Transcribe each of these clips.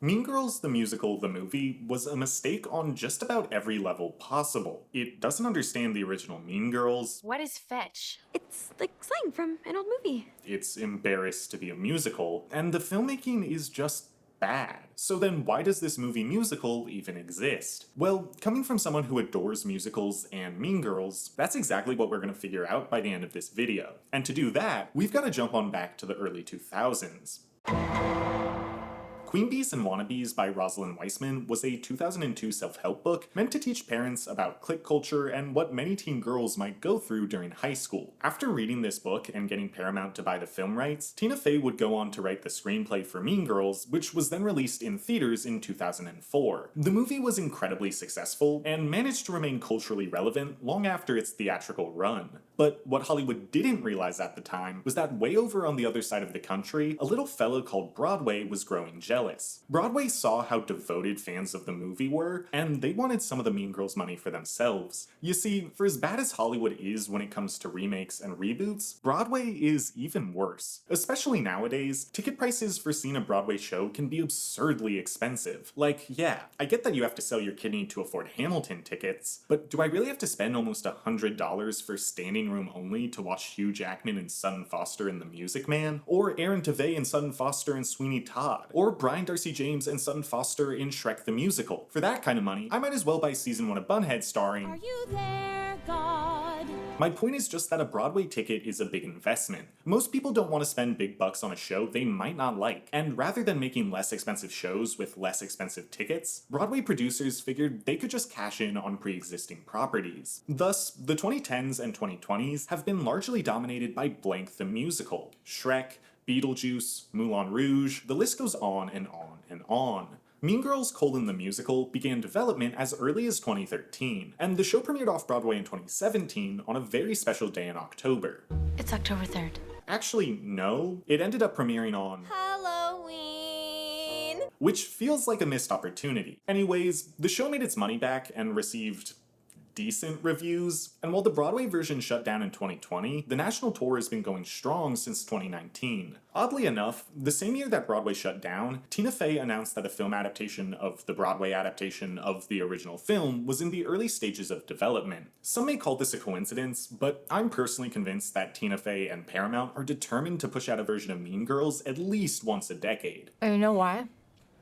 Mean Girls, the musical, the movie, was a mistake on just about every level possible. It doesn't understand the original Mean Girls, What is fetch? It's like slang from an old movie. it's embarrassed to be a musical, and the filmmaking is just bad. So then why does this movie musical even exist? Well, coming from someone who adores musicals and Mean Girls, that's exactly what we're gonna figure out by the end of this video. And to do that, we've gotta jump on back to the early 2000s. Queen Bees and Wannabes by Rosalind Weissman was a 2002 self-help book meant to teach parents about clique culture and what many teen girls might go through during high school. After reading this book and getting Paramount to buy the film rights, Tina Fey would go on to write the screenplay for Mean Girls, which was then released in theaters in 2004. The movie was incredibly successful and managed to remain culturally relevant long after its theatrical run. But what Hollywood didn't realize at the time was that way over on the other side of the country, a little fellow called Broadway was growing jealous. Broadway saw how devoted fans of the movie were, and they wanted some of the Mean Girls money for themselves. You see, for as bad as Hollywood is when it comes to remakes and reboots, Broadway is even worse. Especially nowadays, ticket prices for seeing a Broadway show can be absurdly expensive. Like, yeah, I get that you have to sell your kidney to afford Hamilton tickets, but do I really have to spend almost $100 for standing room only to watch Hugh Jackman and Sutton Foster in The Music Man? Or Aaron Tveit and Sutton Foster in Sweeney Todd? Or Brian Darcy James and Sutton Foster in Shrek the Musical? For that kind of money, I might as well buy season 1 of Bunhead starring... Are you there, God? My point is just that a Broadway ticket is a big investment. Most people don't want to spend big bucks on a show they might not like, and rather than making less expensive shows with less expensive tickets, Broadway producers figured they could just cash in on pre-existing properties. Thus, the 2010s and 2020s have been largely dominated by Blank the Musical, Shrek, Beetlejuice, Moulin Rouge, the list goes on and on and on. Mean Girls: the Musical began development as early as 2013, and the show premiered off-Broadway in 2017 on a very special day in October. It's October 3rd. Actually, no. It ended up premiering on Halloween. which feels like a missed opportunity. Anyways, the show made its money back and received decent reviews, and while the Broadway version shut down in 2020, the national tour has been going strong since 2019. Oddly enough, the same year that Broadway shut down, Tina Fey announced that a film adaptation of the Broadway adaptation of the original film was in the early stages of development. Some may call this a coincidence, but I'm personally convinced that Tina Fey and Paramount are determined to push out a version of Mean Girls at least once a decade. And you know why?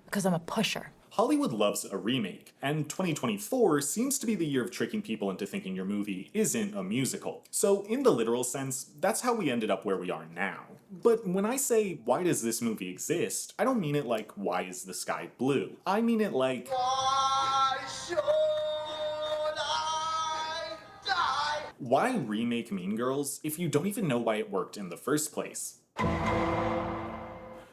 Because I'm a pusher. Hollywood loves a remake, and 2024 seems to be the year of tricking people into thinking your movie isn't a musical. So in the literal sense, that's how we ended up where we are now. But when I say, why does this movie exist, I don't mean it like, why is the sky blue? I mean it like, Why should I die? why remake Mean Girls if you don't even know why it worked in the first place?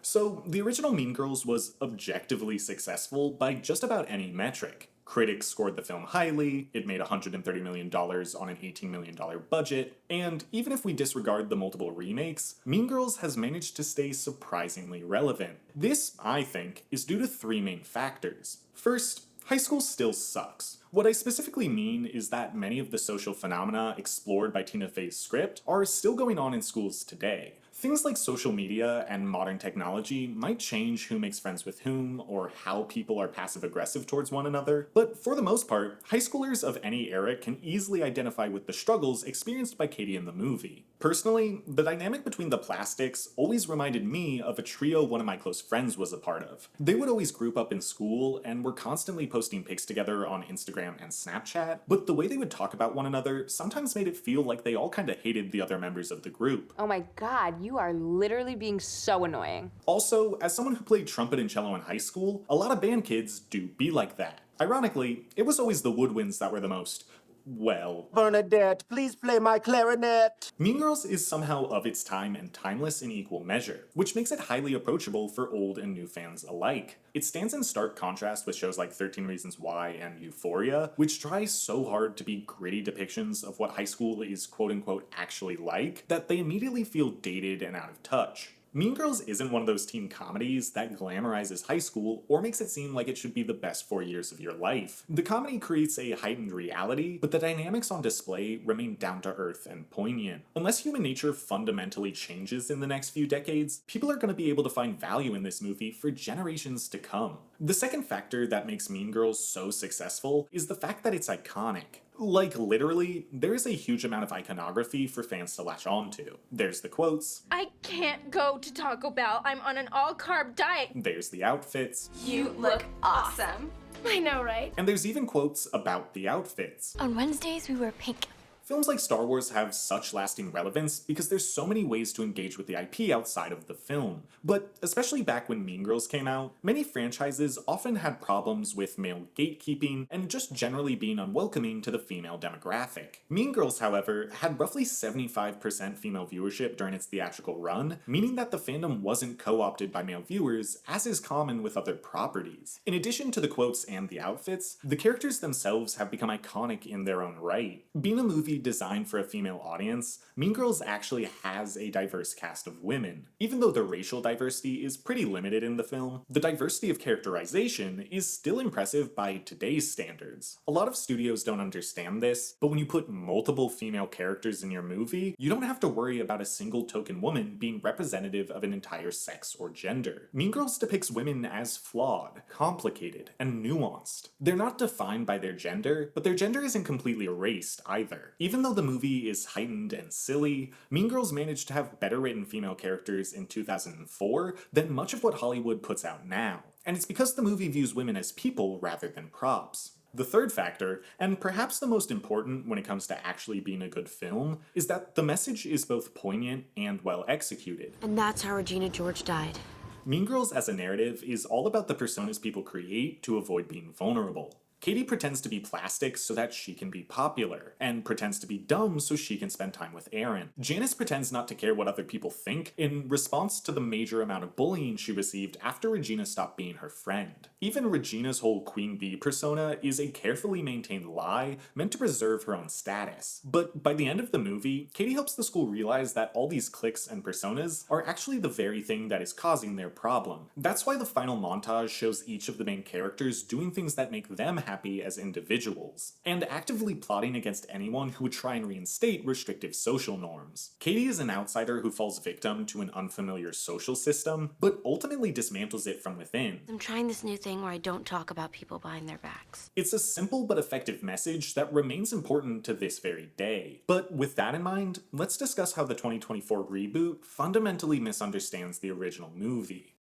So, the original Mean Girls was objectively successful by just about any metric. Critics scored the film highly, it made $130 million on an $18 million budget, and even if we disregard the multiple remakes, Mean Girls has managed to stay surprisingly relevant. This, I think, is due to three main factors. First, high school still sucks. What I specifically mean is that many of the social phenomena explored by Tina Fey's script are still going on in schools today. Things like social media and modern technology might change who makes friends with whom or how people are passive-aggressive towards one another, but for the most part, high schoolers of any era can easily identify with the struggles experienced by Katie in the movie. Personally, the dynamic between the plastics always reminded me of a trio one of my close friends was a part of. They would always group up in school and were constantly posting pics together on Instagram and Snapchat, but the way they would talk about one another sometimes made it feel like they all kinda hated the other members of the group. Oh my god, you are literally being so annoying. Also, as someone who played trumpet and cello in high school, a lot of band kids do be like that. Ironically, it was always the woodwinds that were the most, well... Bernadette, please play my clarinet. Mean Girls is somehow of its time and timeless in equal measure, which makes it highly approachable for old and new fans alike. It stands in stark contrast with shows like 13 Reasons Why and Euphoria, which try so hard to be gritty depictions of what high school is quote-unquote actually like, that they immediately feel dated and out of touch. Mean Girls isn't one of those teen comedies that glamorizes high school or makes it seem like it should be the best 4 years of your life. The comedy creates a heightened reality, but the dynamics on display remain down to earth and poignant. Unless human nature fundamentally changes in the next few decades, people are going to be able to find value in this movie for generations to come. The second factor that makes Mean Girls so successful is the fact that it's iconic. Like, literally, there is a huge amount of iconography for fans to latch onto. There's the quotes. I can't go to Taco Bell. I'm on an all-carb diet. There's the outfits. You look awesome. I know, right? And there's even quotes about the outfits. On Wednesdays, we wear pink. Films like Star Wars have such lasting relevance because there's so many ways to engage with the IP outside of the film. But especially back when Mean Girls came out, many franchises often had problems with male gatekeeping and just generally being unwelcoming to the female demographic. Mean Girls, however, had roughly 75% female viewership during its theatrical run, meaning that the fandom wasn't co-opted by male viewers, as is common with other properties. In addition to the quotes and the outfits, the characters themselves have become iconic in their own right. Being a movie designed for a female audience, Mean Girls actually has a diverse cast of women. Even though the racial diversity is pretty limited in the film, the diversity of characterization is still impressive by today's standards. A lot of studios don't understand this, but when you put multiple female characters in your movie, you don't have to worry about a single token woman being representative of an entire sex or gender. Mean Girls depicts women as flawed, complicated, and nuanced. They're not defined by their gender, but their gender isn't completely erased either. Even though the movie is heightened and silly, Mean Girls managed to have better written female characters in 2004 than much of what Hollywood puts out now. And it's because the movie views women as people rather than props. The third factor, and perhaps the most important when it comes to actually being a good film, is that the message is both poignant and well executed. And that's how Regina George died. Mean Girls as a narrative is all about the personas people create to avoid being vulnerable. Katie pretends to be plastic so that she can be popular, and pretends to be dumb so she can spend time with Aaron. Janice pretends not to care what other people think in response to the major amount of bullying she received after Regina stopped being her friend. Even Regina's whole Queen Bee persona is a carefully maintained lie meant to preserve her own status. But by the end of the movie, Katie helps the school realize that all these cliques and personas are actually the very thing that is causing their problem. That's why the final montage shows each of the main characters doing things that make them happy as individuals, and actively plotting against anyone who would try and reinstate restrictive social norms. Katie is an outsider who falls victim to an unfamiliar social system, but ultimately dismantles it from within. I'm trying this new thing where I don't talk about people behind their backs. It's a simple but effective message that remains important to this very day. But with that in mind, let's discuss how the 2024 reboot fundamentally misunderstands the original movie.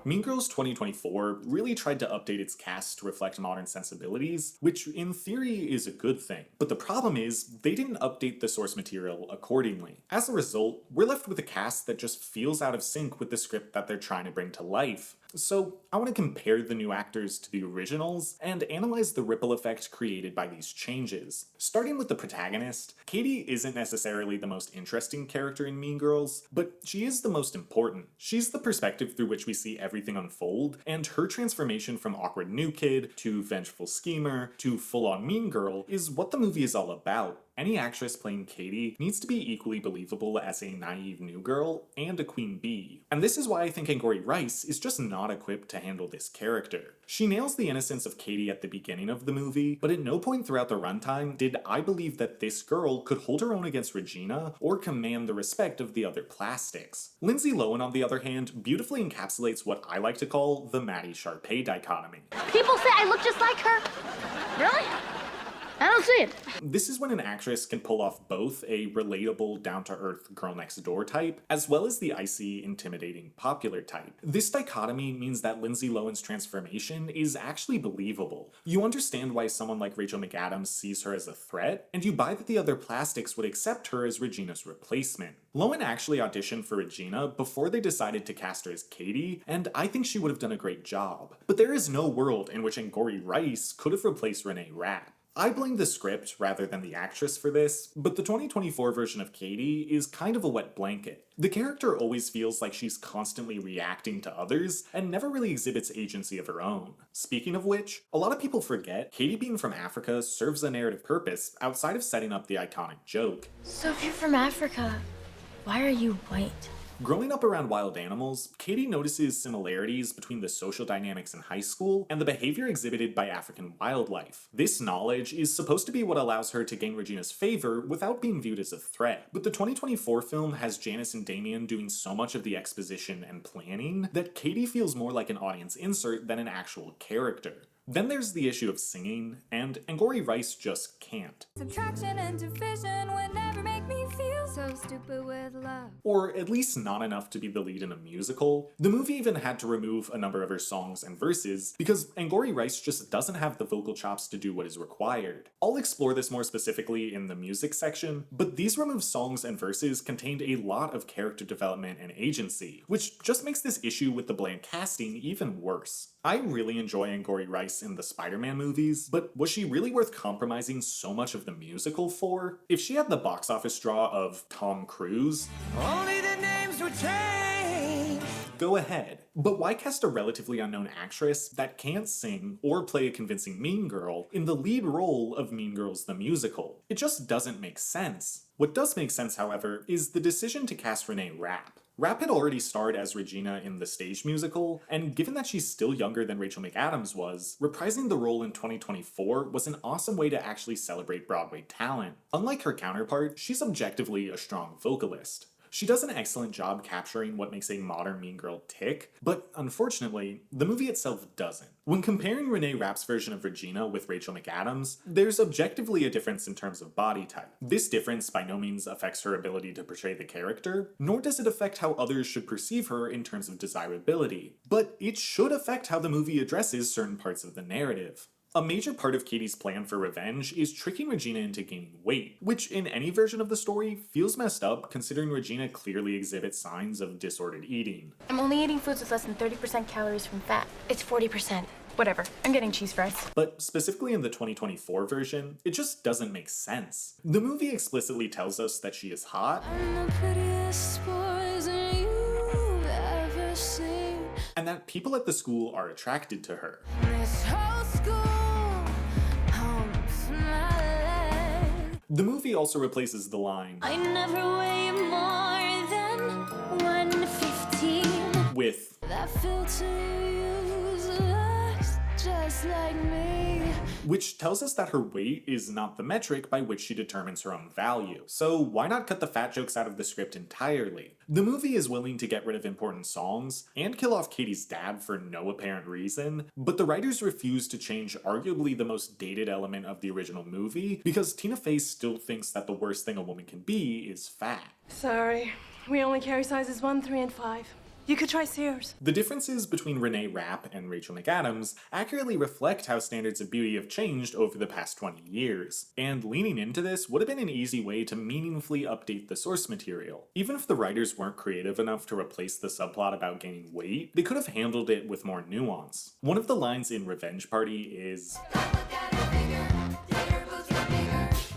Mean Girls 2024 really tried to update its cast to reflect modern sensibilities, which in theory is a good thing. But the problem is, they didn't update the source material accordingly. As a result, we're left with a cast that just feels out of sync with the script that they're trying to bring to life. So I want to compare the new actors to the originals and analyze the ripple effect created by these changes. Starting with the protagonist, Katie isn't necessarily the most interesting character in Mean Girls, but she is the most important. She's the perspective through which we see everything unfold, and her transformation from awkward new kid to vengeful schemer to full-on mean girl is what the movie is all about. Any actress playing Katie needs to be equally believable as a naive new girl and a queen bee. And this is why I think Gregory is just not equipped to handle this character. She nails the innocence of Katie at the beginning of the movie, but at no point throughout the runtime did I believe that this girl could hold her own against Regina or command the respect of the other plastics. Lindsay Lohan, on the other hand, beautifully encapsulates what I like to call the Maddie Sharpay dichotomy. People say I look just like her. Really? I don't see it. This is when an actress can pull off both a relatable, down-to-earth girl-next-door type, as well as the icy, intimidating, popular type. This dichotomy means that Lindsay Lohan's transformation is actually believable. You understand why someone like Rachel McAdams sees her as a threat, and you buy that the other plastics would accept her as Regina's replacement. Lohan actually auditioned for Regina before they decided to cast her as Katie, and I think she would have done a great job. But there is no world in which Gregory could have replaced Renee Rapp. I blame the script rather than the actress for this, but the 2024 version of Katie is kind of a wet blanket. The character always feels like she's constantly reacting to others and never really exhibits agency of her own. Speaking of which, a lot of people forget Katie being from Africa serves a narrative purpose outside of setting up the iconic joke. So if you're from Africa, why are you white? Growing up around wild animals, Katie notices similarities between the social dynamics in high school and the behavior exhibited by African wildlife. This knowledge is supposed to be what allows her to gain Regina's favor without being viewed as a threat. But the 2024 film has Janice and Damien doing so much of the exposition and planning that Katie feels more like an audience insert than an actual character. Then there's the issue of singing, and Angourie Rice just can't. Subtraction and division would never make me feel so stupid with love. Or at least not enough to be the lead in a musical. The movie even had to remove a number of her songs and verses because Angourie Rice just doesn't have the vocal chops to do what is required. I'll explore this more specifically in the music section, but these removed songs and verses contained a lot of character development and agency, which just makes this issue with the bland casting even worse. I really enjoy Angourie Rice in the Spider-Man movies, but was she really worth compromising so much of the musical for? If she had the box office draw of Tom Cruise, Only the names would change. go ahead. But why cast a relatively unknown actress that can't sing or play a convincing mean girl in the lead role of Mean Girls the Musical? It just doesn't make sense. What does make sense, however, is the decision to cast Renee Rapp. Rapp had already starred as Regina in the stage musical, and given that she's still younger than Rachel McAdams was, reprising the role in 2024 was an awesome way to actually celebrate Broadway talent. Unlike her counterpart, she's objectively a strong vocalist. She does an excellent job capturing what makes a modern mean girl tick, but unfortunately, the movie itself doesn't. When comparing Renee Rapp's version of Regina with Rachel McAdams, there's objectively a difference in terms of body type. This difference by no means affects her ability to portray the character, nor does it affect how others should perceive her in terms of desirability, but it should affect how the movie addresses certain parts of the narrative. A major part of Katie's plan for revenge is tricking Regina into gaining weight, which in any version of the story feels messed up considering Regina clearly exhibits signs of disordered eating. I'm only eating foods with less than 30% calories from fat. It's 40%. Whatever. I'm getting cheese fries. But specifically in the 2024 version, it just doesn't make sense. The movie explicitly tells us that she is hot, I'm the prettiest poison you've ever seen. and that people at the school are attracted to her. This whole school humps my leg. The movie also replaces the line I never weigh more than 115. with That filter you use looks just like me. which tells us that her weight is not the metric by which she determines her own value. So why not cut the fat jokes out of the script entirely? The movie is willing to get rid of important songs and kill off Katie's dad for no apparent reason, but the writers refuse to change arguably the most dated element of the original movie because Tina Fey still thinks that the worst thing a woman can be is fat. Sorry, we only carry sizes 1, 3, and 5. You could try Sears. The differences between Renee Rapp and Rachel McAdams accurately reflect how standards of beauty have changed over the past 20 years, and leaning into this would have been an easy way to meaningfully update the source material. Even if the writers weren't creative enough to replace the subplot about gaining weight, they could have handled it with more nuance. One of the lines in Revenge Party is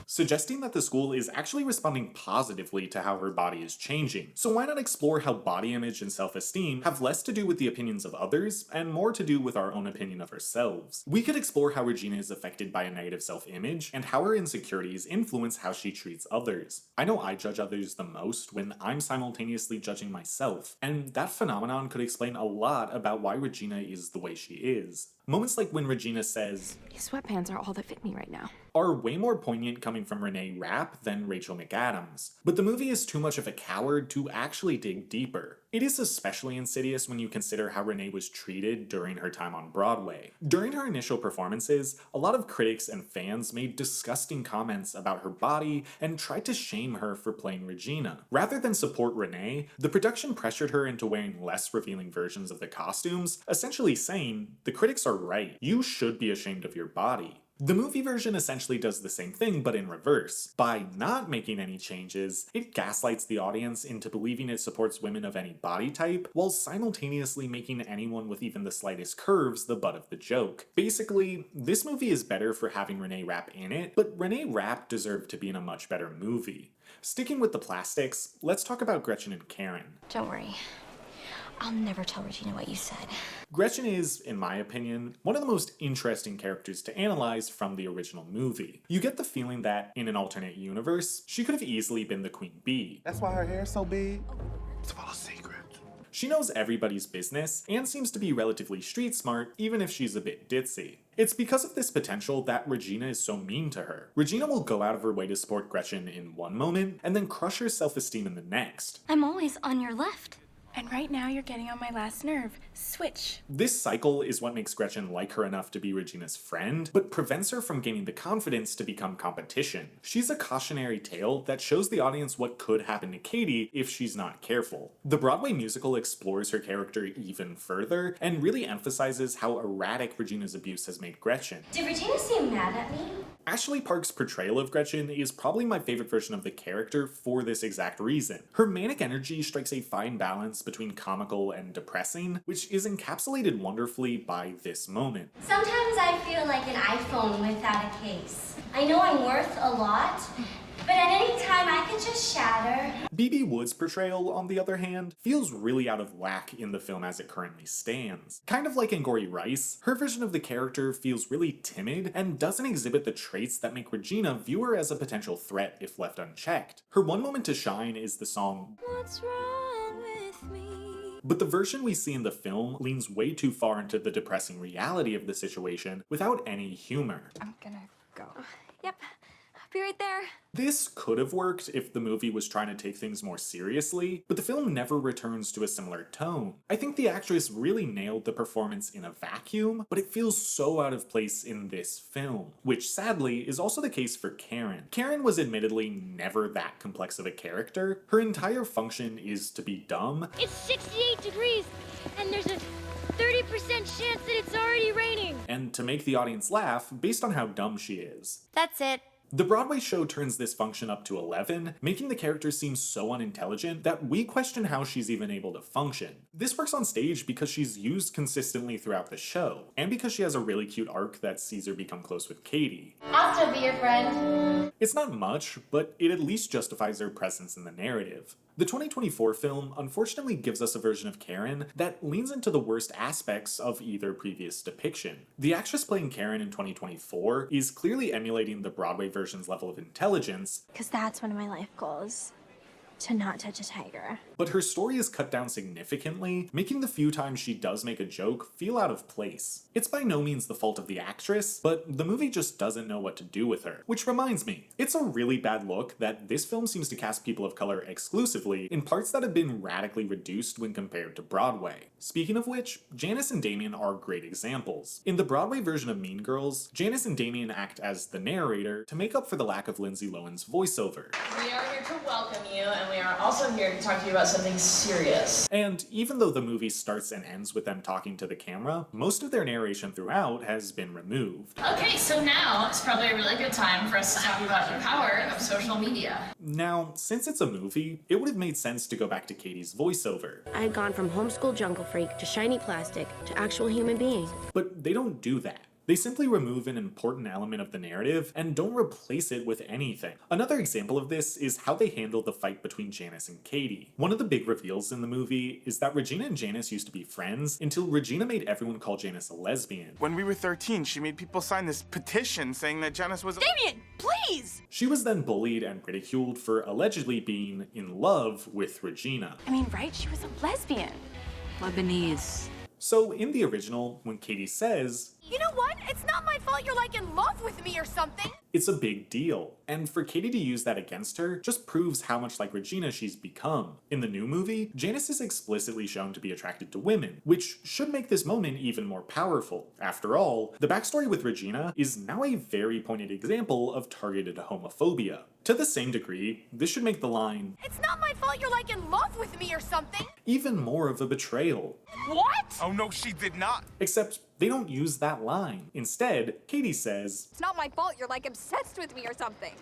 suggesting that the school is actually responding positively to how her body is changing. So why not explore how body image and self-esteem have less to do with the opinions of others and more to do with our own opinion of ourselves? We could explore how Regina is affected by a negative self-image and how her insecurities influence how she treats others. I know I judge others the most when I'm simultaneously judging myself, and that phenomenon could explain a lot about why Regina is the way she is. Moments like when Regina says, These sweatpants are all that fit me right now. are way more poignant coming from Renee Rapp than Rachel McAdams. But the movie is too much of a coward to actually dig deeper. It is especially insidious when you consider how Renee was treated during her time on Broadway. During her initial performances, a lot of critics and fans made disgusting comments about her body and tried to shame her for playing Regina. Rather than support Renee, the production pressured her into wearing less revealing versions of the costumes, essentially saying, the critics are right, you should be ashamed of your body. The movie version essentially does the same thing, but in reverse. By not making any changes, it gaslights the audience into believing it supports women of any body type, while simultaneously making anyone with even the slightest curves the butt of the joke. Basically, this movie is better for having Renee Rapp in it, but Renee Rapp deserved to be in a much better movie. Sticking with the plastics, let's talk about Gretchen and Karen. Don't worry. I'll never tell Regina what you said. Gretchen is, in my opinion, one of the most interesting characters to analyze from the original movie. You get the feeling that, in an alternate universe, she could have easily been the Queen Bee. That's why her hair's so big. It's full of secrets. She knows everybody's business and seems to be relatively street smart, even if she's a bit ditzy. It's because of this potential that Regina is so mean to her. Regina will go out of her way to support Gretchen in one moment, and then crush her self-esteem in the next. I'm always on your left. And right now you're getting on my last nerve. Switch. This cycle is what makes Gretchen like her enough to be Regina's friend, but prevents her from gaining the confidence to become competition. She's a cautionary tale that shows the audience what could happen to Katie if she's not careful. The Broadway musical explores her character even further, and really emphasizes how erratic Regina's abuse has made Gretchen. Did Regina seem mad at me? Ashley Park's portrayal of Gretchen is probably my favorite version of the character for this exact reason. Her manic energy strikes a fine balance between comical and depressing, which is encapsulated wonderfully by this moment. Sometimes I feel like an iPhone without a case. I know I'm worth a lot, but at any time I could just shatter. B.B. Wood's portrayal, on the other hand, feels really out of whack in the film as it currently stands. Kind of like in Gregory Rice, her version of the character feels really timid and doesn't exhibit the traits that make Regina view her as a potential threat if left unchecked. Her one moment to shine is the song What's wrong with me? But the version we see in the film leans way too far into the depressing reality of the situation without any humor. I'm gonna go. Yep, I'll be right there. This could have worked if the movie was trying to take things more seriously, but the film never returns to a similar tone. I think the actress really nailed the performance in a vacuum, but it feels so out of place in this film, which sadly is also the case for Karen. Karen was admittedly never that complex of a character. Her entire function is to be dumb. It's 68 degrees, and there's a 30% chance that it's already raining. And to make the audience laugh based on how dumb she is. That's it. The Broadway show turns this function up to 11, making the character seem so unintelligent that we question how she's even able to function. This works on stage because she's used consistently throughout the show, and because she has a really cute arc that sees her become close with Katie. I'll still be your friend. It's not much, but it at least justifies her presence in the narrative. The 2024 film unfortunately gives us a version of Karen that leans into the worst aspects of either previous depiction. The actress playing Karen in 2024 is clearly emulating the Broadway version's level of intelligence, Because that's one of my life goals. To not touch a tiger. but her story is cut down significantly, making the few times she does make a joke feel out of place. It's by no means the fault of the actress, but the movie just doesn't know what to do with her. Which reminds me, it's a really bad look that this film seems to cast people of color exclusively in parts that have been radically reduced when compared to Broadway. Speaking of which, Janice and Damien are great examples. In the Broadway version of Mean Girls, Janice and Damien act as the narrator to make up for the lack of Lindsay Lohan's voiceover. We are here to welcome you, and we are also here to talk to you about something serious. And even though the movie starts and ends with them talking to the camera, most of their narration throughout has been removed. Okay, so now it's probably a really good time for us to talk about the power of social media. Now, since it's a movie, it would have made sense to go back to Katie's voiceover. I had gone from homeschool jungle freak to shiny plastic to actual human being. But they don't do that. They simply remove an important element of the narrative and don't replace it with anything. Another example of this is how they handle the fight between Janice and Katie. One of the big reveals in the movie is that Regina and Janice used to be friends until Regina made everyone call Janice a lesbian. When we were 13, she made people sign this petition saying that Janice was— Damien, please! She was then bullied and ridiculed for allegedly being in love with Regina. I mean, right? She was a lesbian. Lebanese. So in the original, when Katie says, You know what? It's not my fault you're like in love with me or something. it's a big deal. And for Katie to use that against her just proves how much like Regina she's become. In the new movie, Janice is explicitly shown to be attracted to women, which should make this moment even more powerful. After all, the backstory with Regina is now a very pointed example of targeted homophobia. To the same degree, this should make the line, It's not my fault you're like in love with me or something. even more of a betrayal. What? Oh no, she did not. Except they don't use that line. Instead, Katie says, It's not my fault you're like obsessed with me or something.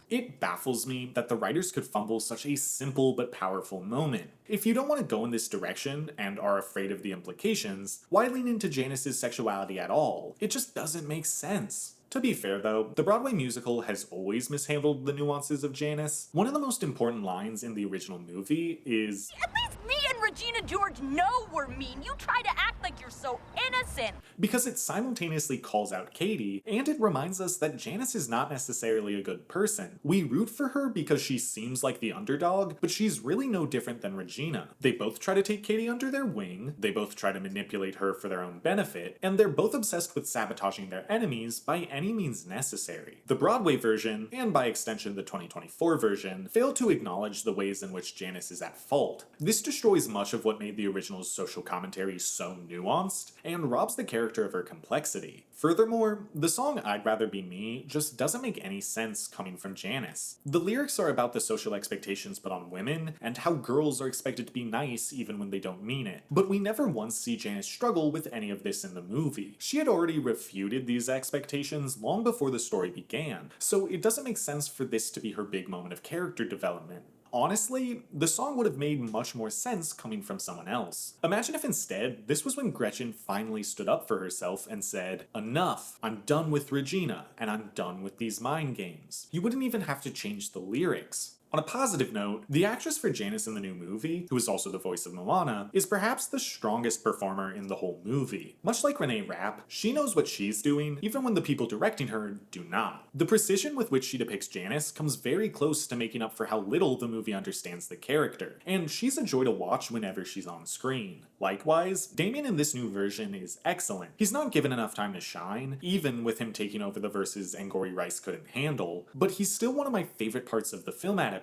It baffles me that the writers could fumble such a simple but powerful moment. If you don't want to go in this direction and are afraid of the implications, why lean into Janice's sexuality at all? It just doesn't make sense. To be fair though, the Broadway musical has always mishandled the nuances of Janice. One of the most important lines in the original movie is, At least me and Regina George know we're mean. You try to act like you're so innocent innocent. Because it simultaneously calls out Katie, and it reminds us that Janice is not necessarily a good person. We root for her because she seems like the underdog, but she's really no different than Regina. They both try to take Katie under their wing, they both try to manipulate her for their own benefit, and they're both obsessed with sabotaging their enemies by any means necessary. The Broadway version, and by extension the 2024 version, fail to acknowledge the ways in which Janice is at fault. This destroys much of what made the original's social commentary so nuanced, and robs the character of her complexity. Furthermore, the song I'd Rather Be Me just doesn't make any sense coming from Janice. The lyrics are about the social expectations put on women, and how girls are expected to be nice even when they don't mean it. But we never once see Janice struggle with any of this in the movie. She had already refuted these expectations long before the story began, so it doesn't make sense for this to be her big moment of character development. Honestly, the song would have made much more sense coming from someone else. Imagine if instead, this was when Gretchen finally stood up for herself and said, "Enough, I'm done with Regina, and I'm done with these mind games." You wouldn't even have to change the lyrics. On a positive note, the actress for Janice in the new movie, who is also the voice of Moana, is perhaps the strongest performer in the whole movie. Much like Renee Rapp, she knows what she's doing, even when the people directing her do not. The precision with which she depicts Janice comes very close to making up for how little the movie understands the character, and she's a joy to watch whenever she's on screen. Likewise, Damien in this new version is excellent. He's not given enough time to shine, even with him taking over the verses Angourie Rice couldn't handle, but he's still one of my favorite parts of the film adaptation.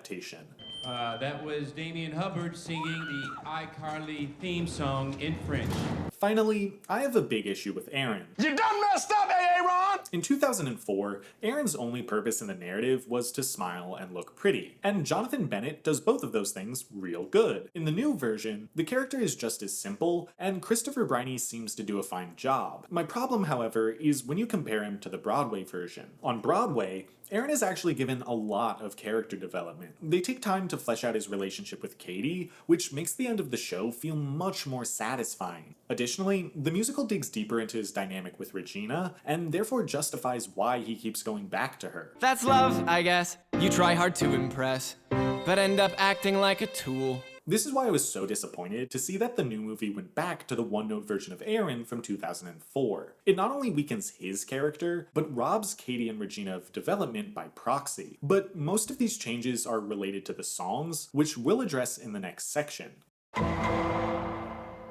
That was Damien Hubbard singing the iCarly theme song in French. Finally, I have a big issue with Aaron. You done messed up, Aaron! In 2004, Aaron's only purpose in the narrative was to smile and look pretty, and Jonathan Bennett does both of those things real good. In the new version, the character is just as simple, and Christopher Briney seems to do a fine job. My problem, however, is when you compare him to the Broadway version. On Broadway, Aaron is actually given a lot of character development. They take time to flesh out his relationship with Katie, which makes the end of the show feel much more satisfying. Additionally, the musical digs deeper into his dynamic with Regina, and therefore justifies why he keeps going back to her. That's love, I guess. You try hard to impress, but end up acting like a tool. This is why I was so disappointed to see that the new movie went back to the one-note version of Aaron from 2004. It not only weakens his character, but robs Katie and Regina of development by proxy. But most of these changes are related to the songs, which we'll address in the next section.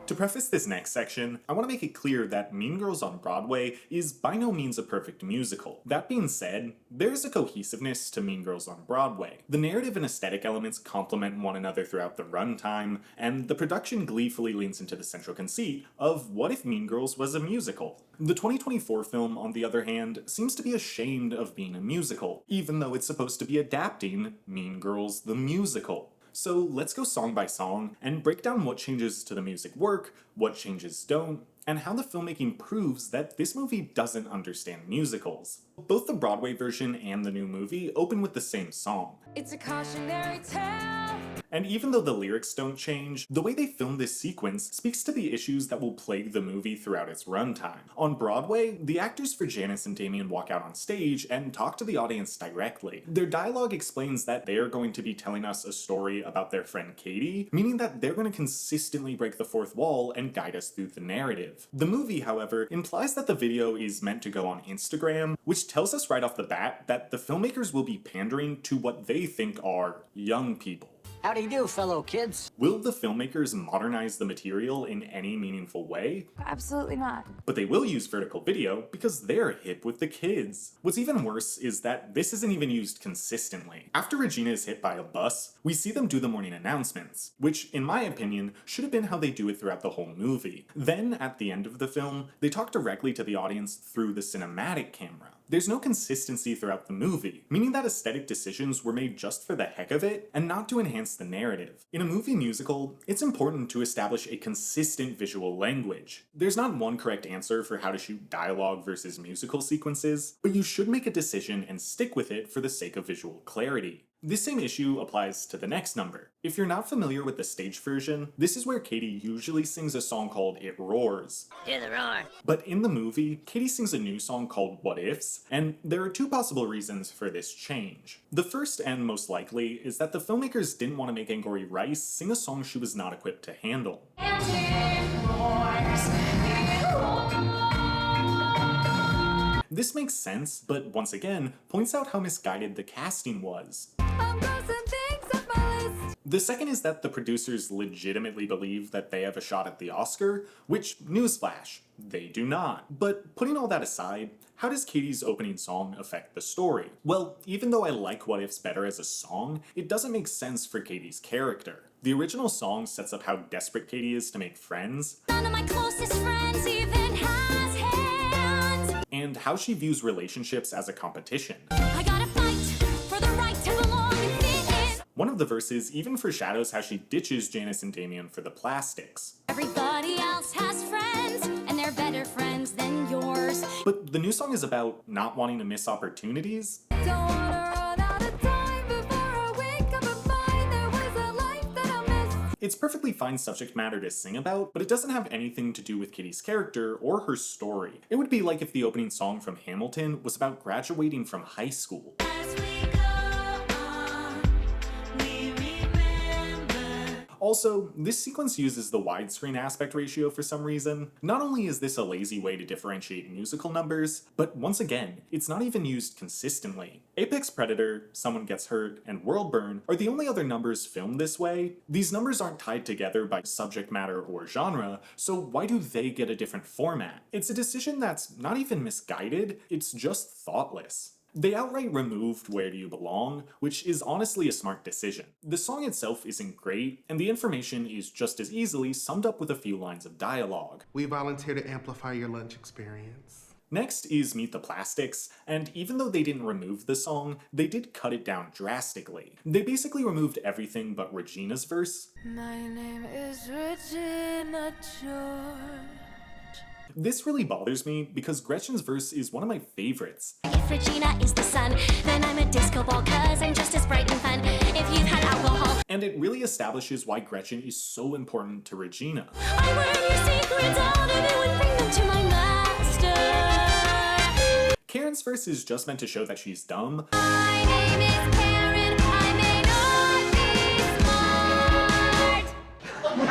To preface this next section, I want to make it clear that Mean Girls on Broadway is by no means a perfect musical. That being said, there's a cohesiveness to Mean Girls on Broadway. The narrative and aesthetic elements complement one another throughout the runtime, and the production gleefully leans into the central conceit of what if Mean Girls was a musical? The 2024 film, on the other hand, seems to be ashamed of being a musical, even though it's supposed to be adapting Mean Girls the musical. So let's go song by song and break down what changes to the music work, what changes don't, and how the filmmaking proves that this movie doesn't understand musicals. Both the Broadway version and the new movie open with the same song. It's a cautionary tale. And even though the lyrics don't change, the way they film this sequence speaks to the issues that will plague the movie throughout its runtime. On Broadway, the actors for Janice and Damien walk out on stage and talk to the audience directly. Their dialogue explains that they are going to be telling us a story about their friend Katie, meaning that they're going to consistently break the fourth wall and guide us through the narrative. The movie, however, implies that the video is meant to go on Instagram, which tells us right off the bat that the filmmakers will be pandering to what they think are young people. How do you do, fellow kids? Will the filmmakers modernize the material in any meaningful way? Absolutely not. But they will use vertical video because they're hip with the kids. What's even worse is that this isn't even used consistently. After Regina is hit by a bus, we see them do the morning announcements, which, in my opinion, should have been how they do it throughout the whole movie. Then, at the end of the film, they talk directly to the audience through the cinematic camera. There's no consistency throughout the movie, meaning that aesthetic decisions were made just for the heck of it and not to enhance the narrative. In a movie musical, it's important to establish a consistent visual language. There's not one correct answer for how to shoot dialogue versus musical sequences, but you should make a decision and stick with it for the sake of visual clarity. This same issue applies to the next number. If you're not familiar with the stage version, this is where Katie usually sings a song called It Roars. Do the roar. But in the movie, Katie sings a new song called What Ifs, and there are two possible reasons for this change. The first and most likely is that the filmmakers didn't want to make Angourie Rice sing a song she was not equipped to handle. And it roars. This makes sense, but once again, points out how misguided the casting was. The second is that the producers legitimately believe that they have a shot at the Oscar, which, newsflash, they do not. But putting all that aside, how does Katie's opening song affect the story? Well, even though I like What If's better as a song, it doesn't make sense for Katie's character. The original song sets up how desperate Katie is to make friends. None of my closest friends even has hands. And how she views relationships as a competition. I gotta fight for the right to belong and fit in. One of the verses even foreshadows how she ditches Janice and Damien for the Plastics. Everybody else has friends, and they're better friends than yours. But the new song is about not wanting to miss opportunities. Don't wanna run out of time before I wake up and find there was a life that I missed. It's perfectly fine subject matter to sing about, but it doesn't have anything to do with Katie's character or her story. It would be like if the opening song from Hamilton was about graduating from high school. Also, this sequence uses the widescreen aspect ratio for some reason. Not only is this a lazy way to differentiate musical numbers, but once again, it's not even used consistently. Apex Predator, Someone Gets Hurt, and World Burn are the only other numbers filmed this way. These numbers aren't tied together by subject matter or genre, so why do they get a different format? It's a decision that's not even misguided, it's just thoughtless. They outright removed Where Do You Belong, which is honestly a smart decision. The song itself isn't great, and the information is just as easily summed up with a few lines of dialogue. We volunteer to amplify your lunch experience. Next is Meet the Plastics, and even though they didn't remove the song, they did cut it down drastically. They basically removed everything but Regina's verse. My name is Regina George. This really bothers me because Gretchen's verse is one of my favorites. If Regina is the sun, then I'm a disco ball cause I'm just as bright and fun if you've had alcohol. And it really establishes why Gretchen is so important to Regina. I learn your secrets out of you and bring them to my master. Karen's verse is just meant to show that she's dumb. My name is Karen, I may not be smart.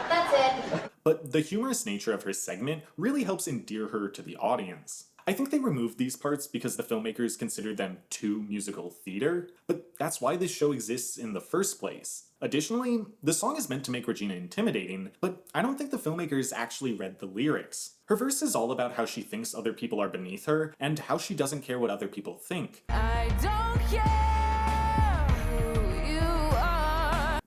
That's it. But the humorous nature of her segment really helps endear her to the audience. I think they removed these parts because the filmmakers considered them too musical theater, but that's why this show exists in the first place. Additionally, the song is meant to make Regina intimidating, but I don't think the filmmakers actually read the lyrics. Her verse is all about how she thinks other people are beneath her, and how she doesn't care what other people think. I don't care.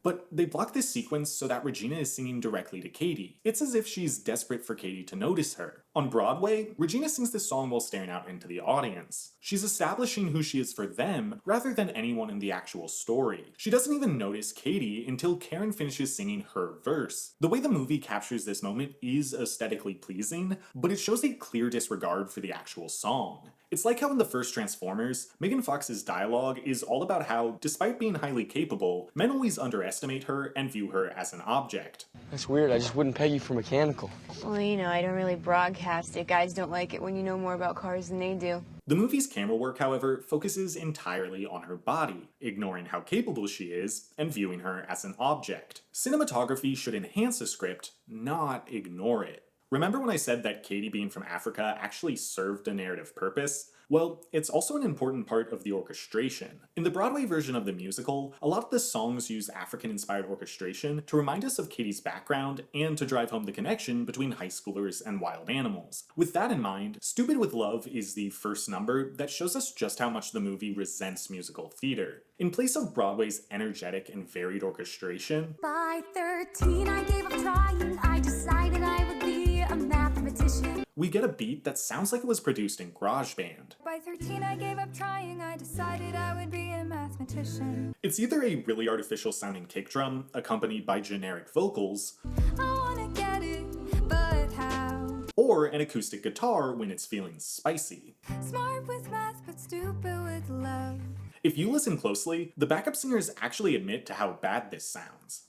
But they block this sequence so that Regina is singing directly to Katie. It's as if she's desperate for Katie to notice her. On Broadway, Regina sings this song while staring out into the audience. She's establishing who she is for them rather than anyone in the actual story. She doesn't even notice Katie until Karen finishes singing her verse. The way the movie captures this moment is aesthetically pleasing, but it shows a clear disregard for the actual song. It's like how in the first Transformers, Megan Fox's dialogue is all about how, despite being highly capable, men always underestimate her and view her as an object. That's weird, I just wouldn't peg you for mechanical. Well, you know, I don't really broadcast it. Guys don't like it when you know more about cars than they do. The movie's camera work, however, focuses entirely on her body, ignoring how capable she is and viewing her as an object. Cinematography should enhance a script, not ignore it. Remember when I said that Katie being from Africa actually served a narrative purpose? Well, it's also an important part of the orchestration. In the Broadway version of the musical, a lot of the songs use African-inspired orchestration to remind us of Katie's background and to drive home the connection between high schoolers and wild animals. With that in mind, Stupid with Love is the first number that shows us just how much the movie resents musical theater. In place of Broadway's energetic and varied orchestration, by 13 I gave up trying, I decided I would be a mathematician. We get a beat that sounds like it was produced in GarageBand. By 13 I gave up trying, I decided I would be a mathematician. It's either a really artificial sounding kick drum accompanied by generic vocals, I wanna get it, but how? Or an acoustic guitar when it's feeling spicy. Smart with math, but stupid with love. If you listen closely, the backup singers actually admit to how bad this sounds.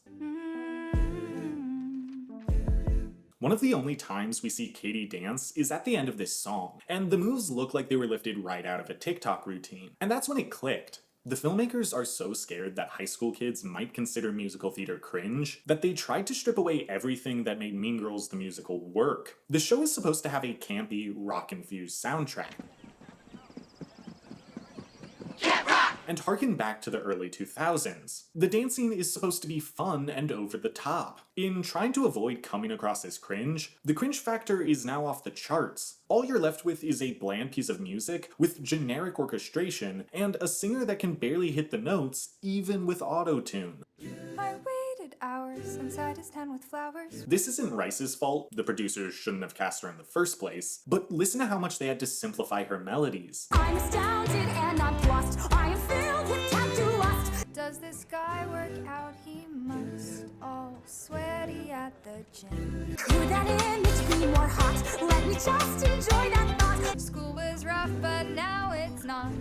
One of the only times we see Katie dance is at the end of this song, and the moves look like they were lifted right out of a TikTok routine. And that's when it clicked. The filmmakers are so scared that high school kids might consider musical theater cringe that they tried to strip away everything that made Mean Girls the musical work. The show is supposed to have a campy, rock-infused soundtrack, and harken back to the early 2000s. The dancing is supposed to be fun and over the top. In trying to avoid coming across as cringe, the cringe factor is now off the charts. All you're left with is a bland piece of music with generic orchestration and a singer that can barely hit the notes, even with auto-tune. I waited hours inside his tent with flowers. This isn't Rice's fault, the producers shouldn't have cast her in the first place, but listen to how much they had to simplify her melodies. I'm astounded and I'm lost. I am filled with tattoo lust. Does this guy work out? He must. All sweaty at the gym. Could that image be more hot? Let me just enjoy that thought. School was rough, but now it's not.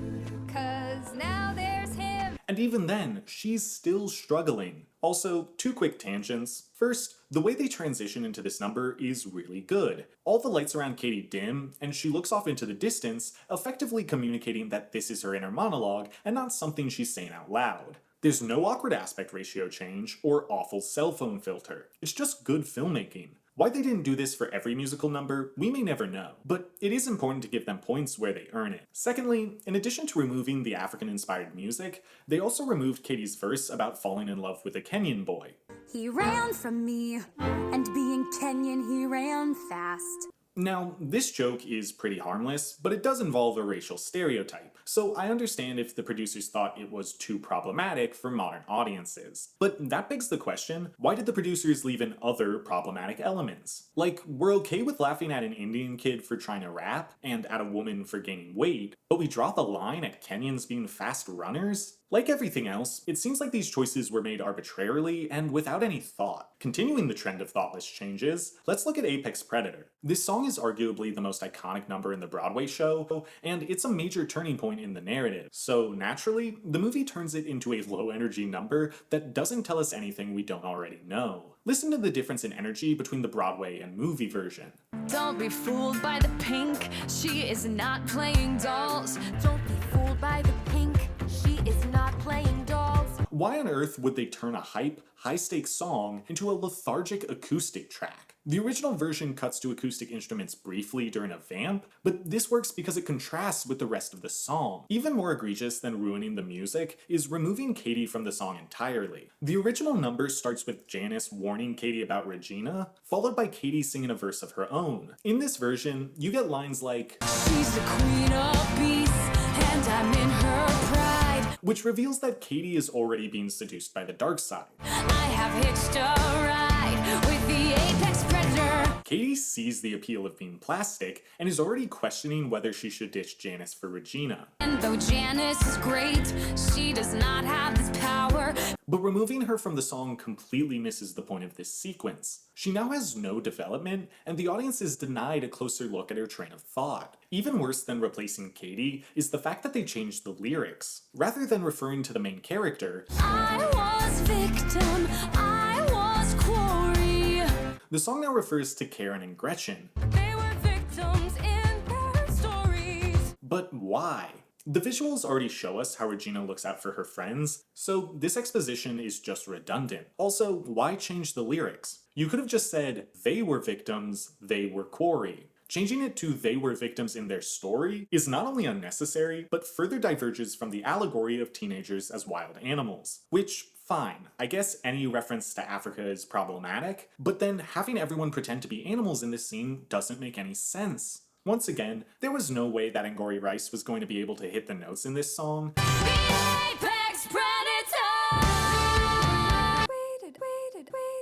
'Cause now there's him. And even then, she's still struggling. Also, 2 quick tangents. First, the way they transition into this number is really good. All the lights around Katie dim, and she looks off into the distance, effectively communicating that this is her inner monologue and not something she's saying out loud. There's no awkward aspect ratio change or awful cell phone filter. It's just good filmmaking. Why they didn't do this for every musical number, we may never know, but it is important to give them points where they earn it. Secondly, in addition to removing the African-inspired music, they also removed Katie's verse about falling in love with a Kenyan boy. He ran from me, and being Kenyan, he ran fast. Now, this joke is pretty harmless, but it does involve a racial stereotype, so I understand if the producers thought it was too problematic for modern audiences. But that begs the question, why did the producers leave in other problematic elements? Like, we're okay with laughing at an Indian kid for trying to rap, and at a woman for gaining weight, but we draw the line at Kenyans being fast runners? Like everything else, it seems like these choices were made arbitrarily and without any thought. Continuing the trend of thoughtless changes, let's look at Apex Predator. This song is arguably the most iconic number in the Broadway show, and it's a major turning point in the narrative. So naturally, the movie turns it into a low-energy number that doesn't tell us anything we don't already know. Listen to the difference in energy between the Broadway and movie version. Don't be fooled by the pink. She is not playing dolls. Don't be fooled by the pink. She is not playing dolls. Why on earth would they turn a hype, high-stakes song into a lethargic acoustic track? The original version cuts to acoustic instruments briefly during a vamp, but this works because it contrasts with the rest of the song. Even more egregious than ruining the music is removing Katie from the song entirely. The original number starts with Janice warning Katie about Regina, followed by Katie singing a verse of her own. In this version, you get lines like, "She's the queen of beasts, and I'm in her pride," which reveals that Katie is already being seduced by the dark side. "I have hitched a ride with the apex predator." Katie sees the appeal of being plastic and is already questioning whether she should ditch Janice for Regina. And though Janice is great, she does not have this power. But removing her from the song completely misses the point of this sequence. She now has no development, and the audience is denied a closer look at her train of thought. Even worse than replacing Katie is the fact that they changed the lyrics. Rather than referring to the main character, I was victim, I was quarry. The song now refers to Karen and Gretchen. They were victims in their stories. But why? The visuals already show us how Regina looks out for her friends, so this exposition is just redundant. Also, why change the lyrics? You could have just said, they were victims, they were quarry. Changing it to they were victims in their story is not only unnecessary, but further diverges from the allegory of teenagers as wild animals. Which, fine, I guess any reference to Africa is problematic, but then having everyone pretend to be animals in this scene doesn't make any sense. Once again, there was no way that Gregory Rice was going to be able to hit the notes in this song. Apex predator!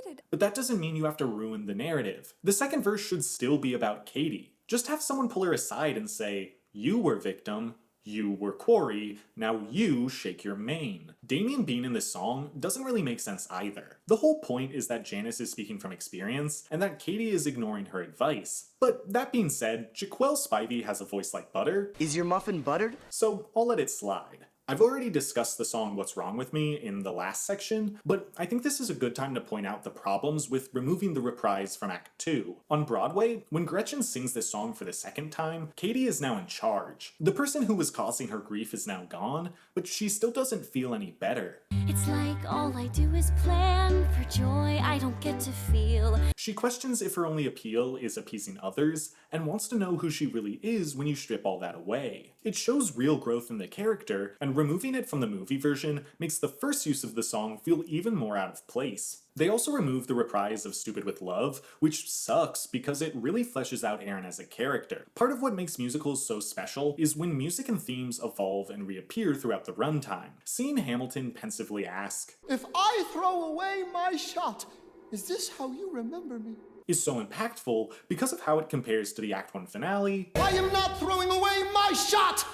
Waited. But that doesn't mean you have to ruin the narrative. The second verse should still be about Katie. Just have someone pull her aside and say, you were victim, you were quarry, now you shake your mane. Damien being in this song doesn't really make sense either. The whole point is that Janice is speaking from experience, and that Katie is ignoring her advice. But that being said, Jaquel Spivey has a voice like butter. Is your muffin buttered? So I'll let it slide. I've already discussed the song What's Wrong With Me in the last section, but I think this is a good time to point out the problems with removing the reprise from Act 2. On Broadway, when Gretchen sings this song for the second time, Katie is now in charge. The person who was causing her grief is now gone, but she still doesn't feel any better. It's like all I do is plan for joy I don't get to feel. She questions if her only appeal is appeasing others, and wants to know who she really is when you strip all that away. It shows real growth in the character, and removing it from the movie version makes the first use of the song feel even more out of place. They also remove the reprise of Stupid with Love, which sucks because it really fleshes out Aaron as a character. Part of what makes musicals so special is when music and themes evolve and reappear throughout the runtime. Seeing Hamilton pensively ask, "If I throw away my shot, is this how you remember me?" is so impactful because of how it compares to the Act 1 finale, "I am not throwing away my shot!"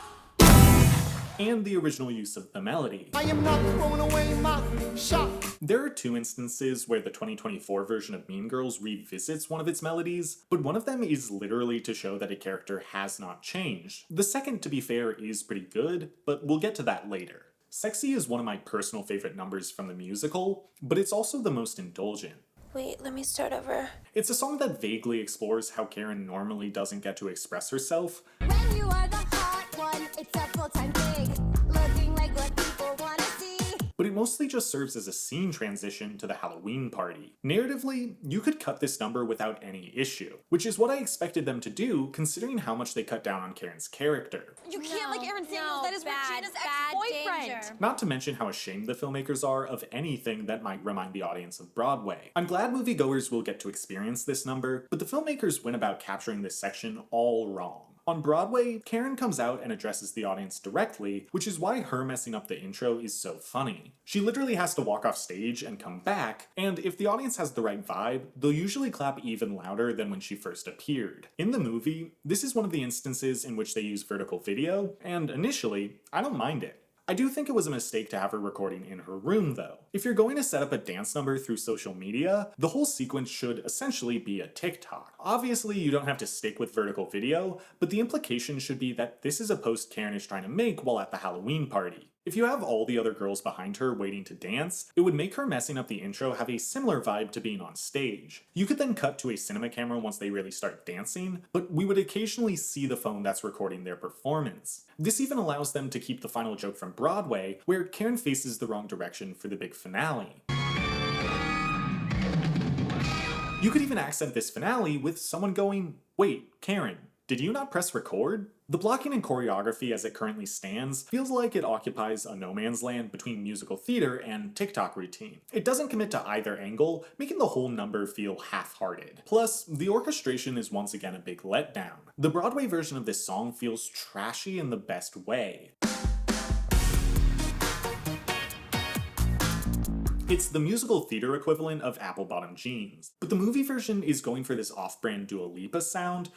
and the original use of the melody. "I am not throwing away my shot!" There are two instances where the 2024 version of Mean Girls revisits one of its melodies, but one of them is literally to show that a character has not changed. The second, to be fair, is pretty good, but we'll get to that later. Sexy is one of my personal favorite numbers from the musical, but it's also the most indulgent. Wait, let me start over. It's a song that vaguely explores how Karen normally doesn't get to express herself. When you are the hot one, it's a full-time gig. Looking like what people wanna see. But it mostly just serves as a scene transition to the Halloween party. Narratively, you could cut this number without any issue, which is what I expected them to do considering how much they cut down on Karen's character. You can't like Aaron Samuels, that is Regina's ex-boyfriend. Not to mention how ashamed the filmmakers are of anything that might remind the audience of Broadway. I'm glad moviegoers will get to experience this number, but the filmmakers went about capturing this section all wrong. On Broadway, Karen comes out and addresses the audience directly, which is why her messing up the intro is so funny. She literally has to walk off stage and come back, and if the audience has the right vibe, they'll usually clap even louder than when she first appeared. In the movie, this is one of the instances in which they use vertical video, and initially, I don't mind it. I do think it was a mistake to have her recording in her room though. If you're going to set up a dance number through social media, the whole sequence should essentially be a TikTok. Obviously you don't have to stick with vertical video, but the implication should be that this is a post Karen is trying to make while at the Halloween party. If you have all the other girls behind her waiting to dance, it would make her messing up the intro have a similar vibe to being on stage. You could then cut to a cinema camera once they really start dancing, but we would occasionally see the phone that's recording their performance. This even allows them to keep the final joke from Broadway, where Karen faces the wrong direction for the big finale. You could even accent this finale with someone going, "Wait, Karen, did you not press record?" The blocking and choreography as it currently stands feels like it occupies a no man's land between musical theater and TikTok routine. It doesn't commit to either angle, making the whole number feel half-hearted. Plus, the orchestration is once again a big letdown. The Broadway version of this song feels trashy in the best way. It's the musical theater equivalent of apple-bottom jeans, but the movie version is going for this off-brand Dua Lipa sound,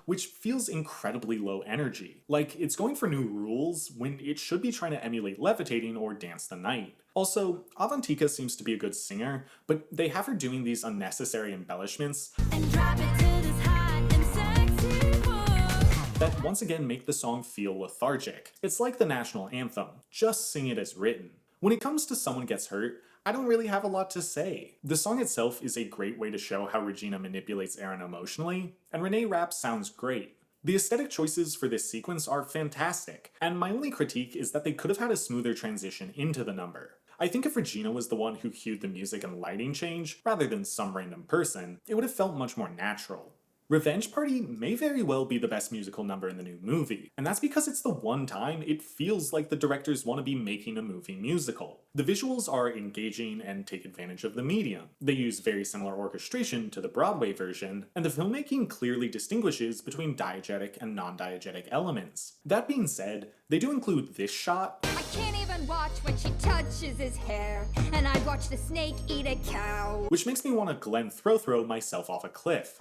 which feels incredibly low energy. Like, it's going for new rules when it should be trying to emulate levitating or Dance the Night. Also, Avantika seems to be a good singer, but they have her doing these unnecessary embellishments that once again make the song feel lethargic. It's like the national anthem, just sing it as written. When it comes to Someone Gets Hurt, I don't really have a lot to say. The song itself is a great way to show how Regina manipulates Aaron emotionally, and Renee Rapp sounds great. The aesthetic choices for this sequence are fantastic, and my only critique is that they could have had a smoother transition into the number. I think if Regina was the one who cued the music and lighting change, rather than some random person, it would have felt much more natural. Revenge Party may very well be the best musical number in the new movie, and that's because it's the one time it feels like the directors want to be making a movie musical. The visuals are engaging and take advantage of the medium. They use very similar orchestration to the Broadway version, and the filmmaking clearly distinguishes between diegetic and non-diegetic elements. That being said, they do include this shot. I can't even watch when she touches his hair, and I watch the snake eat a cow. Which makes me want to Glenn Throw myself off a cliff.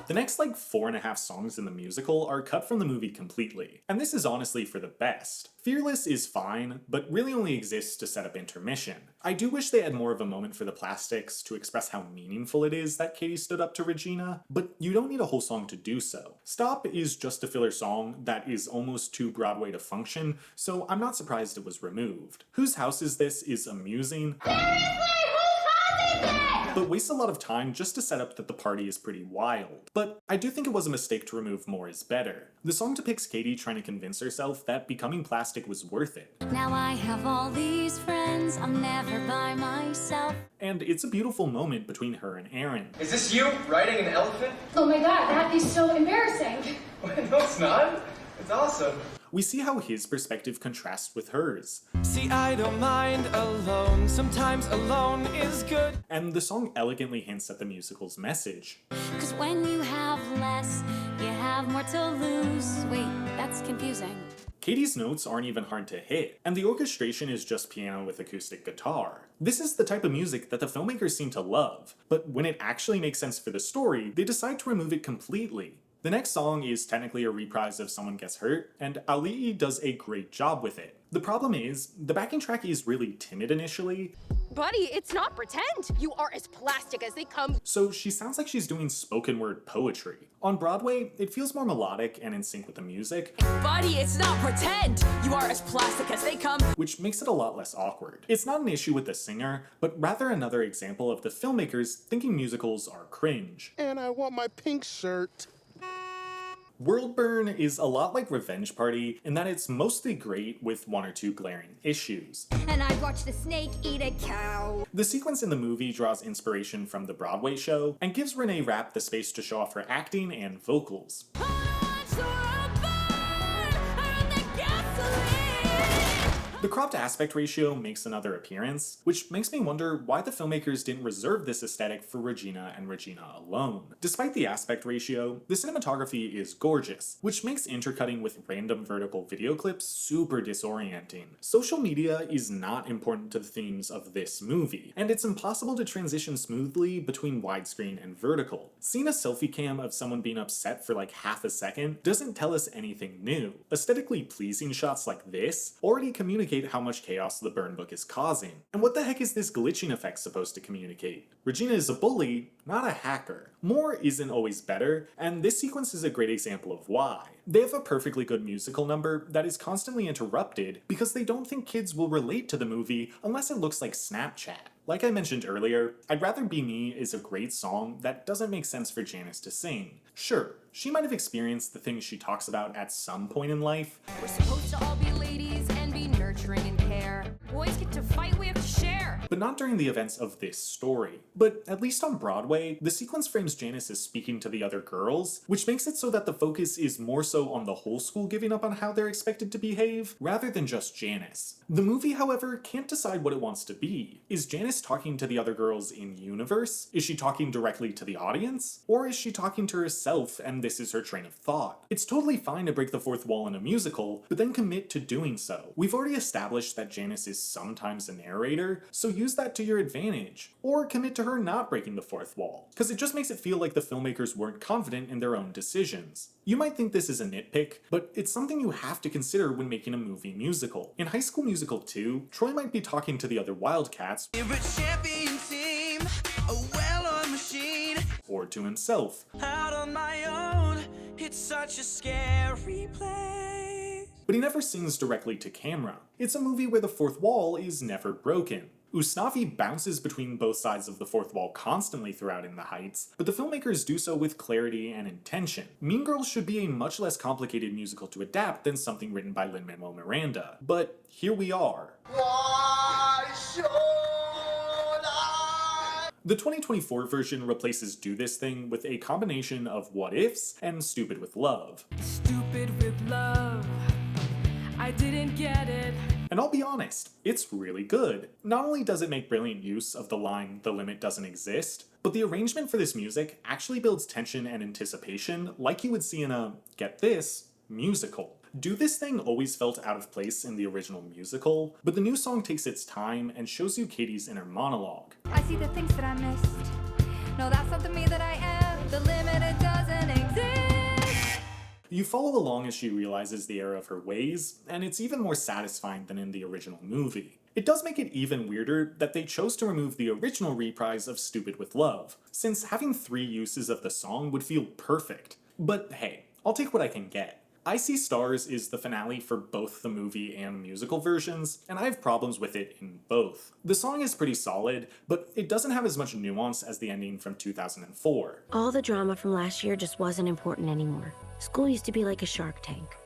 The next like 4.5 songs in the musical are cut from the movie completely, and this is honestly for the best. Fearless is fine, but really only exists to set up intermission. I do wish they had more of a moment for the plastics to express how meaningful it is that Katie stood up to Regina, but you don't need a whole song to do so. Stop is just a filler song that is almost too Broadway to function, so I'm not surprised it was removed. Whose House Is This is amusing, but wastes a lot of time just to set up that the party is pretty wild. But I do think it was a mistake to remove More Is Better. The song depicts Katie trying to convince herself that becoming plastic was worth it. Now I have all these friends, I'm never by myself. And it's a beautiful moment between her and Aaron. Is this you riding an elephant? Oh my god, that is so embarrassing. No, it's not. It's awesome. We see how his perspective contrasts with hers. See, I don't mind alone. Sometimes alone is good. And the song elegantly hints at the musical's message. Cause when you have less, you have more to lose. Wait, that's confusing. Katie's notes aren't even hard to hit, and the orchestration is just piano with acoustic guitar. This is the type of music that the filmmakers seem to love, but when it actually makes sense for the story, they decide to remove it completely. The next song is technically a reprise of Someone Gets Hurt, and Ali'i does a great job with it. The problem is, the backing track is really timid initially. Buddy, it's not pretend. You are as plastic as they come. So she sounds like she's doing spoken word poetry. On Broadway, it feels more melodic and in sync with the music. Buddy, it's not pretend. You are as plastic as they come. Which makes it a lot less awkward. It's not an issue with the singer, but rather another example of the filmmakers thinking musicals are cringe. And I want my pink shirt. Worldburn is a lot like Revenge Party in that it's mostly great with one or two glaring issues. And I watched a snake eat a cow. The sequence in the movie draws inspiration from the Broadway show and gives Renee Rapp the space to show off her acting and vocals. The cropped aspect ratio makes another appearance, which makes me wonder why the filmmakers didn't reserve this aesthetic for Regina and Regina alone. Despite the aspect ratio, the cinematography is gorgeous, which makes intercutting with random vertical video clips super disorienting. Social media is not important to the themes of this movie, and it's impossible to transition smoothly between widescreen and vertical. Seeing a selfie cam of someone being upset for like half a second doesn't tell us anything new. Aesthetically pleasing shots like this already communicate how much chaos the burn book is causing. And what the heck is this glitching effect supposed to communicate? Regina is a bully, not a hacker. More isn't always better, and this sequence is a great example of why. They have a perfectly good musical number that is constantly interrupted because they don't think kids will relate to the movie unless it looks like Snapchat. Like I mentioned earlier, I'd Rather Be Me is a great song that doesn't make sense for Janice to sing. Sure, she might have experienced the things she talks about at some point in life. We're supposed to all be ladies and be nurturing and care. Boys get to fight, we have to share. But not during the events of this story. But at least on Broadway, the sequence frames Janice as speaking to the other girls, which makes it so that the focus is more so on the whole school giving up on how they're expected to behave, rather than just Janice. The movie, however, can't decide what it wants to be. Is Janice talking to the other girls in universe? Is she talking directly to the audience? Or is she talking to herself and this is her train of thought? It's totally fine to break the fourth wall in a musical, but then commit to doing so. We've already established that Janice is sometimes a narrator, so use that to your advantage. Or commit to her not breaking the fourth wall, because it just makes it feel like the filmmakers weren't confident in their own decisions. You might think this is a nitpick, but it's something you have to consider when making a movie musical. In High School Musical 2, Troy might be talking to the other Wildcats, or to himself. Out on my own, it's such a scary place. But he never sings directly to camera. It's a movie where the fourth wall is never broken. Usnavi bounces between both sides of the fourth wall constantly throughout In the Heights, but the filmmakers do so with clarity and intention. Mean Girls should be a much less complicated musical to adapt than something written by Lin-Manuel Miranda. But here we are. Why should The 2024 version replaces Do This Thing with a combination of What Ifs and Stupid with Love. Stupid with love. I didn't get it. And I'll be honest, it's really good. Not only does it make brilliant use of the line, "The limit doesn't exist," but the arrangement for this music actually builds tension and anticipation like you would see in a, get this, musical. Do This Thing always felt out of place in the original musical, but the new song takes its time and shows you Katie's inner monologue. I see the things that I missed. No, that's not the me that I am. the limit it doesn't exist. You follow along as she realizes the error of her ways, and it's even more satisfying than in the original movie. It does make it even weirder that they chose to remove the original reprise of Stupid with Love, since having 3 uses of the song would feel perfect. But hey, I'll take what I can get. I See Stars is the finale for both the movie and musical versions, and I have problems with it in both. The song is pretty solid, but it doesn't have as much nuance as the ending from 2004. All the drama from last year just wasn't important anymore. School used to be like a shark tank,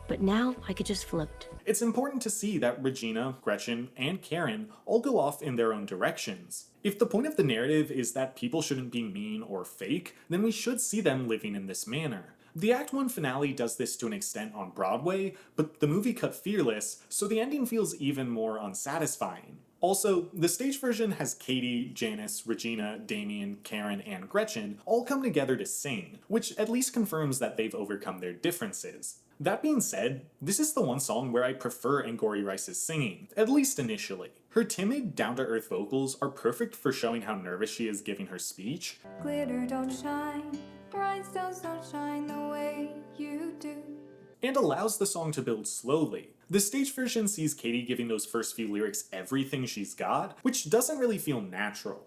but now I could just float. It's important to see that Regina, Gretchen, and Karen all go off in their own directions. If the point of the narrative is that people shouldn't be mean or fake, then we should see them living in this manner. The Act 1 finale does this to an extent on Broadway, but the movie cut Fearless, so the ending feels even more unsatisfying. Also, the stage version has Katie, Janice, Regina, Damien, Karen, and Gretchen all come together to sing, which at least confirms that they've overcome their differences. That being said, this is the one song where I prefer Angourie Rice's singing, at least initially. Her timid, down-to-earth vocals are perfect for showing how nervous she is giving her speech. Glitter don't shine, rhinestones don't shine the way you do. And allows the song to build slowly. The stage version sees Katie giving those first few lyrics everything she's got, which doesn't really feel natural.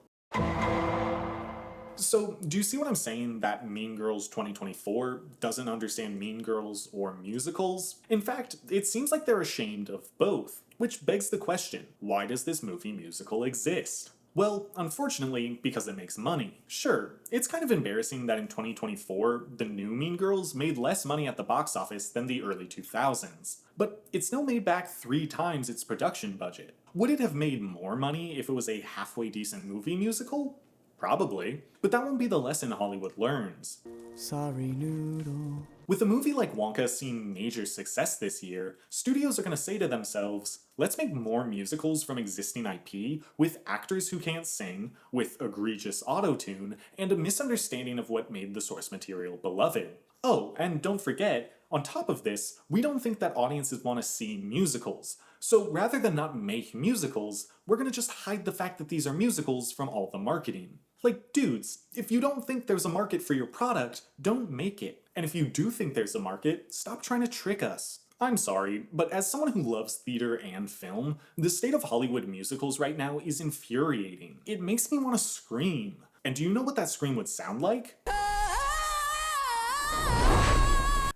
So, do you see what I'm saying that Mean Girls 2024 doesn't understand Mean Girls or musicals? In fact, it seems like they're ashamed of both, which begs the question, why does this movie musical exist? Well, unfortunately, because it makes money. Sure, it's kind of embarrassing that in 2024, the new Mean Girls made less money at the box office than the early 2000s. But it still made back 3 times its production budget. Would it have made more money if it was a halfway decent movie musical? Probably, but that won't be the lesson Hollywood learns. Sorry, noodle. With a movie like Wonka seeing major success this year, studios are going to say to themselves, let's make more musicals from existing IP with actors who can't sing, with egregious auto-tune, and a misunderstanding of what made the source material beloved. Oh, and don't forget, on top of this, we don't think that audiences want to see musicals. So rather than not make musicals, we're going to just hide the fact that these are musicals from all the marketing. Like, dudes, if you don't think there's a market for your product, don't make it. And if you do think there's a market, stop trying to trick us. I'm sorry, but as someone who loves theater and film, the state of Hollywood musicals right now is infuriating. It makes me want to scream. And do you know what that scream would sound like?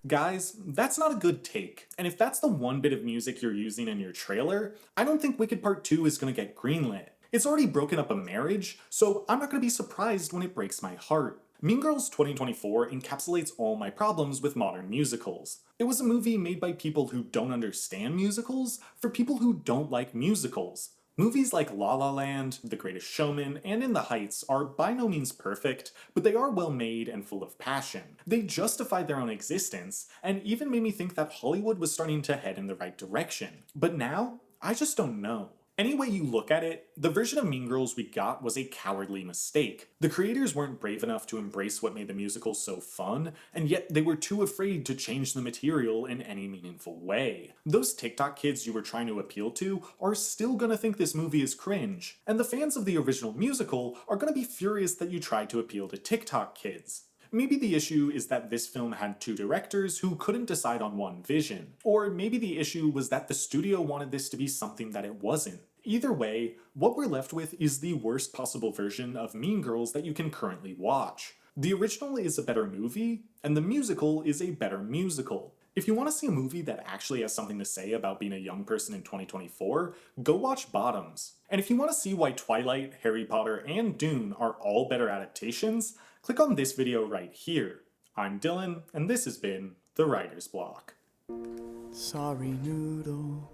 Guys, that's not a good take. And if that's the one bit of music you're using in your trailer, I don't think Wicked Part 2 is gonna get greenlit. It's already broken up a marriage, so I'm not gonna be surprised when it breaks my heart. Mean Girls 2024 encapsulates all my problems with modern musicals. It was a movie made by people who don't understand musicals for people who don't like musicals. Movies like La La Land, The Greatest Showman, and In the Heights are by no means perfect, but they are well made and full of passion. They justify their own existence, and even made me think that Hollywood was starting to head in the right direction. But now, I just don't know. Any way you look at it, the version of Mean Girls we got was a cowardly mistake. The creators weren't brave enough to embrace what made the musical so fun, and yet they were too afraid to change the material in any meaningful way. Those TikTok kids you were trying to appeal to are still gonna think this movie is cringe, and the fans of the original musical are gonna be furious that you tried to appeal to TikTok kids. Maybe the issue is that this film had 2 directors who couldn't decide on one vision. Or maybe the issue was that the studio wanted this to be something that it wasn't. Either way, what we're left with is the worst possible version of Mean Girls that you can currently watch. The original is a better movie, and the musical is a better musical. If you want to see a movie that actually has something to say about being a young person in 2024, go watch Bottoms. And if you want to see why Twilight, Harry Potter, and Dune are all better adaptations, click on this video right here. I'm Dylan, and this has been The Writer's Block. Sorry, noodle.